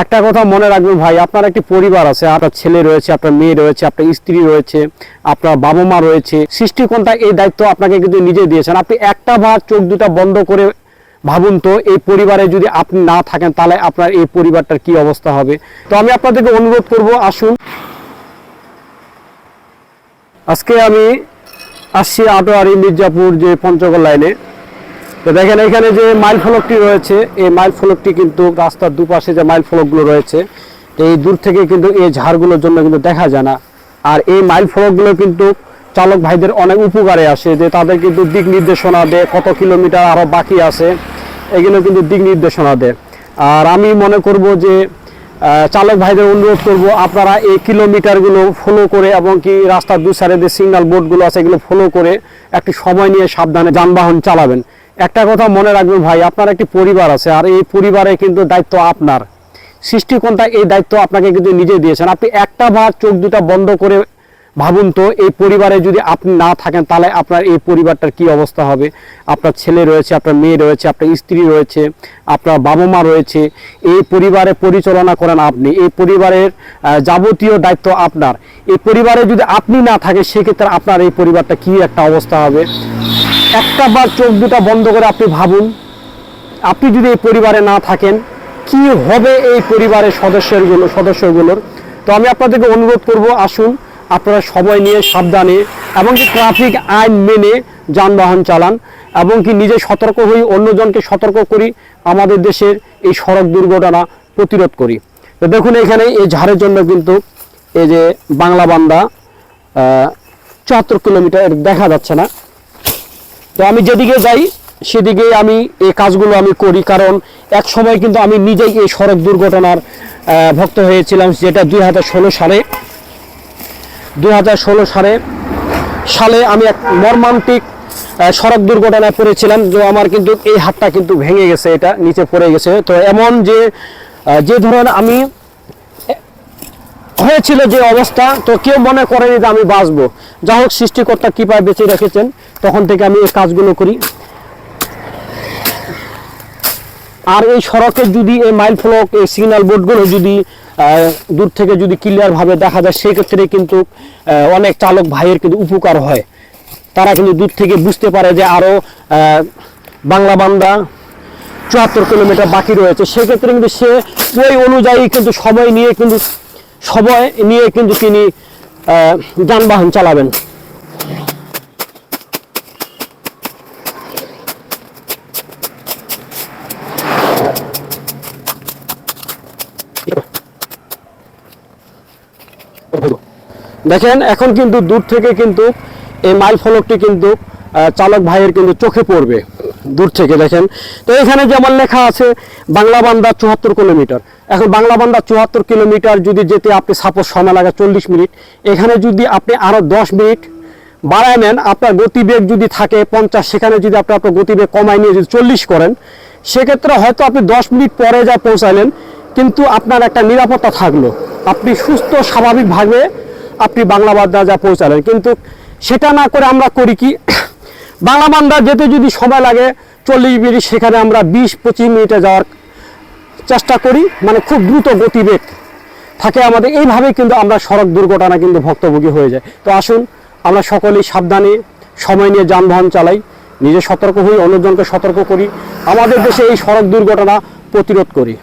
একটা কথা মনে রাখবেন ভাই, আপনার একটি পরিবার আছে, আপনার ছেলে রয়েছে, আপনার মেয়ে রয়েছে, আপনার স্ত্রী রয়েছে, আপনার বাবা মা রয়েছে। সৃষ্টিকর্তা এই দায়িত্ব আপনাকে কিন্তু নিজে দিয়েছেন। আপনি একটা বার চোখ দুটা বন্ধ করে ভাবুন তো, এই পরিবারে যদি আপনি না থাকেন তাহলে আপনার এই পরিবারটার কি অবস্থা হবে। তো আমি আপনাদেরকে অনুরোধ করব, আসুন আজকে আমি আসছি আটোয়ারি মির্জাপুর যে পঞ্চগড় লাইনে। তো দেখেন এখানে যে মাইল ফলকটি রয়েছে, এই মাইল ফলকটি কিন্তু রাস্তার দুপাশে যে মাইল ফলকগুলো রয়েছে, এই দূর থেকে কিন্তু এই ঝাড়গুলোর জন্য কিন্তু দেখা যায় না। আর এই মাইল ফলকগুলো কিন্তু চালক ভাইদের অনেক উপকারে আসে, যে তাদের কিন্তু দিক নির্দেশনা দেয়, কত কিলোমিটার আরও বাকি আছে এগুলো কিন্তু দিক নির্দেশনা দেয়। আর আমি মনে করব যে চালক ভাইদের অনুরোধ করব, আপনারা এই কিলোমিটারগুলো ফলো করে এবং কি রাস্তার দু সাইডে যে সিগন্যাল বোর্ডগুলো আছে এগুলো ফলো করে একটি সময় নিয়ে সাবধানে যানবাহন চালাবেন। একটা কথা মনে রাখবেন ভাই, আপনার একটি পরিবার আছে, আর এই পরিবারে কিন্তু দায়িত্ব আপনার। সৃষ্টিকর্তা এই দায়িত্ব আপনাকে কিন্তু নিজে দিয়েছেন। আপনি একটা বার চোখ দুটা বন্ধ করে ভাবুন তো, এই পরিবারে যদি আপনি না থাকেন তাহলে আপনার এই পরিবারটার কি অবস্থা হবে। আপনার ছেলে রয়েছে, আপনার মেয়ে রয়েছে, আপনার স্ত্রী রয়েছে, আপনার বাবা মা রয়েছে। এই পরিবারে পরিচালনা করেন আপনি, এই পরিবারের যাবতীয় দায়িত্ব আপনার। এই পরিবারে যদি আপনি না থাকেন সেক্ষেত্রে আপনার এই পরিবারটা কি একটা অবস্থা হবে। একটা বার চোখ দুটা বন্ধ করে আপনি ভাবুন, আপনি যদি এই পরিবারে না থাকেন কি হবে এই পরিবারের সদস্যগুলোর। তো আমি আপনাদেরকে অনুরোধ করব, আসুন আপনারা সময় নিয়ে সাবধানে এবং কি ট্রাফিক আইন মেনে যানবাহন চালান, এবং কি নিজে সতর্ক হই, অন্যজনকে সতর্ক করি, আমাদের দেশের এই সড়ক দুর্ঘটনা প্রতিরোধ করি। তো দেখুন এখানে এই ঝাড়ের জন্য কিন্তু এই যে বাংলাবান্ধা 74 কিলোমিটার দেখা যাচ্ছে না। তো আমি যেদিকে যাই সেদিকে আমি এই কাজগুলো আমি করি, কারণ এক সময় কিন্তু আমি নিজেই এই সড়ক দুর্ঘটনার ভক্ত হয়েছিলাম, যেটা 2016 সালে আমি এক মর্মান্তিক সড়ক দুর্ঘটনায় পড়েছিলাম। যে আমার কিন্তু এই হাতটা কিন্তু ভেঙে গেছে, এটা নিচে পড়ে গেছে। তো এমন যে ধরনের আমি হয়েছিল যে অবস্থা, তো কেউ মনে করেনি যে আমি বাঁচবো। যা হোক, সৃষ্টিকর্তা কৃপায় বেঁচে রেখেছেন, তখন থেকে আমি এই কাজগুলো করি। আর এই সড়কে যদি এই মাইল ফলক, এই সিগন্যাল বোর্ডগুলো যদি দূর থেকে যদি ক্লিয়ারভাবে দেখা যায়, সেক্ষেত্রে কিন্তু অনেক চালক ভাইয়ের কিন্তু উপকার হয়। তারা কিন্তু দূর থেকে বুঝতে পারে যে আরও বাংলাবান্ধা 74 কিলোমিটার বাকি রয়েছে। সেক্ষেত্রে কিন্তু সে ওই অনুযায়ী কিন্তু সময় নিয়ে কিন্তু তিনি যানবাহন চালাবেন। দেখেন এখন কিন্তু দূর থেকে কিন্তু এই মাইল ফলকটি কিন্তু চালক ভাইয়ের কিন্তু চোখে পড়বে দূর থেকে। দেখেন তো এখানে যেমন লেখা আছে বাংলাবান্ধা 74 কিলোমিটার। এখন বাংলাবান্ধা 74 কিলোমিটার যদি যেতে আপনি সাপোজ সময় লাগে 40 মিনিট, এখানে যদি আপনি আরও 10 মিনিট বাড়ায় নেন, আপনার গতিবেগ যদি থাকে 50, সেখানে যদি আপনি আপনার গতিবেগ কমায় নিয়ে যদি 40 করেন, সেক্ষেত্রে হয়তো আপনি 10 মিনিট পরে যা পৌঁছাইলেন, কিন্তু আপনার একটা নিরাপত্তা থাকলো, আপনি সুস্থ স্বাভাবিকভাবে আপনি বাংলাবান্ধা যা পৌঁছালেন। কিন্তু সেটা না করে আমরা করি কি, বাংলাবান্ধা যেতে যদি সময় লাগে 40 মিনিট, সেখানে আমরা 20-25 মিনিটে যাওয়ার চেষ্টা করি, মানে খুব দ্রুত গতিবেগ থাকে আমাদের। এইভাবে কিন্তু আমরা সড়ক দুর্ঘটনা কিন্তু ভুক্তভোগী হয়ে যায়। তো আসুন আমরা সকলেই সাবধানে সময় নিয়ে যানবাহন চালাই, নিজে সতর্ক হই, অন্যজনকে সতর্ক করি, আমাদের দেশে এই সড়ক দুর্ঘটনা প্রতিরোধ করি।